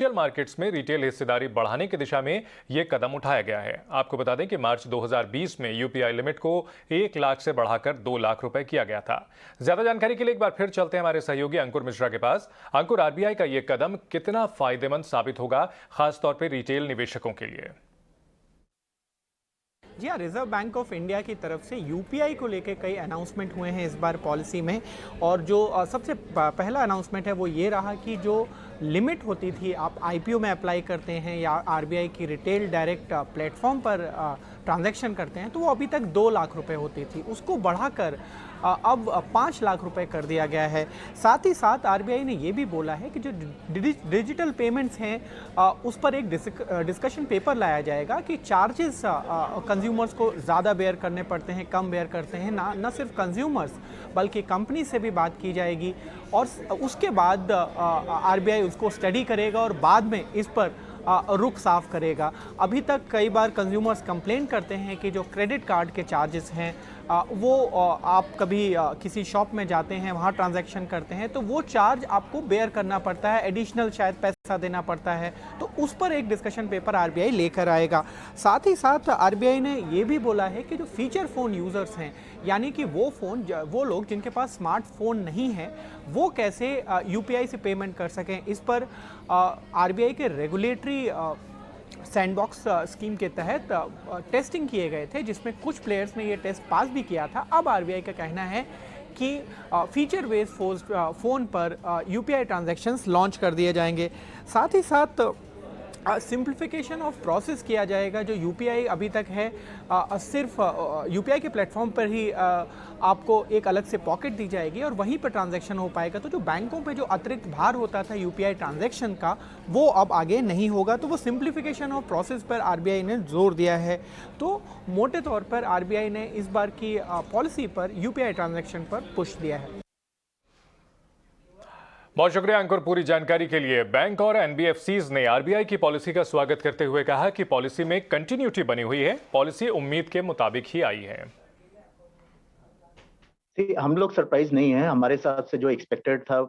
Financial markets में retail हिस्सेदारी बढ़ाने की दिशा में यह कदम उठाया गया है। आपको बता दें कि मार्च 2020 में यूपीआई लिमिट को 1 लाख से बढ़ाकर 2 लाख रुपए किया गया था। ज्यादा जानकारी के लिए एक बार फिर चलते हैं हमारे सहयोगी अंकुर मिश्रा के पास। अंकुर, आरबीआई का यह कदम कितना फायदेमंद साबित होगा, खासतौर पर रिटेल निवेशकों के लिए? जी हाँ, रिजर्व बैंक ऑफ इंडिया की तरफ से यूपीआई को लेकर कई अनाउंसमेंट हुए हैं इस बार पॉलिसी में। और जो सबसे पहला अनाउंसमेंट है वो ये रहा कि जो लिमिट होती थी, आप आईपीओ में अप्लाई करते हैं या आरबीआई की रिटेल डायरेक्ट प्लेटफॉर्म पर ट्रांजैक्शन करते हैं, तो वो अभी तक 2 लाख रुपए होती थी, उसको बढ़ाकर अब 5 लाख रुपए कर दिया गया है। साथ ही साथ आरबीआई ने ये भी बोला है कि जो डिजिटल पेमेंट्स हैं उस पर एक डिस्कशन पेपर लाया जाएगा कि चार्जेस कंज्यूमर्स को ज़्यादा बेयर करने पड़ते हैं, कम बेयर करते हैं, न सिर्फ कंज्यूमर्स बल्कि कंपनी से भी बात की जाएगी। और उसके बाद आरबीआई उसको स्टडी करेगा और बाद में इस पर रुख साफ करेगा। अभी तक कई बार कंज्यूमर्स कंप्लेन करते हैं कि जो क्रेडिट कार्ड के चार्जेस हैं वो आप कभी किसी शॉप में जाते हैं, वहाँ ट्रांजैक्शन करते हैं, तो वो चार्ज आपको बेयर करना पड़ता है, एडिशनल शायद पैसा देना पड़ता है। तो उस पर एक डिस्कशन पेपर आरबीआई लेकर आएगा। साथ ही साथ आरबीआई ने ये भी बोला है कि जो फीचर फ़ोन यूज़र्स हैं, यानी कि वो लोग जिनके पास स्मार्टफोन नहीं है, वो कैसे यूपीआई से पेमेंट कर सकें, इस पर आरबीआई के रेगुलेटरी सैंडबॉक्स स्कीम के तहत टेस्टिंग किए गए थे, जिसमें कुछ प्लेयर्स ने ये टेस्ट पास भी किया था। अब आरबीआई का कहना है कि फीचर बेस्ड फ़ोन पर यूपीआई ट्रांजैक्शंस लॉन्च कर दिए जाएंगे। साथ ही साथ सिंप्लीफिकेशन ऑफ प्रोसेस किया जाएगा। जो यूपीआई अभी तक है सिर्फ यूपीआई के प्लेटफॉर्म पर ही आपको एक अलग से पॉकेट दी जाएगी और वहीं पर ट्रांजैक्शन हो पाएगा। तो जो बैंकों पे जो अतिरिक्त भार होता था यूपीआई ट्रांजैक्शन का, वो अब आगे नहीं होगा। तो वो सिंप्लीफिकेशन ऑफ प्रोसेस पर आरबीआई ने जोर दिया है। तो मोटे तौर पर आरबीआई ने इस बार की पॉलिसी पर यूपीआई ट्रांजैक्शन पर पुश दिया है। बहुत शुक्रिया अंकुर पूरी जानकारी के लिए। बैंक और एनबीएफसीज ने आरबीआई की पॉलिसी का स्वागत करते हुए कहा कि पॉलिसी में कंटिन्यूटी बनी हुई है, पॉलिसी उम्मीद के मुताबिक ही आई है। हम लोग सरप्राइज नहीं है, हमारे साथ से जो एक्सपेक्टेड था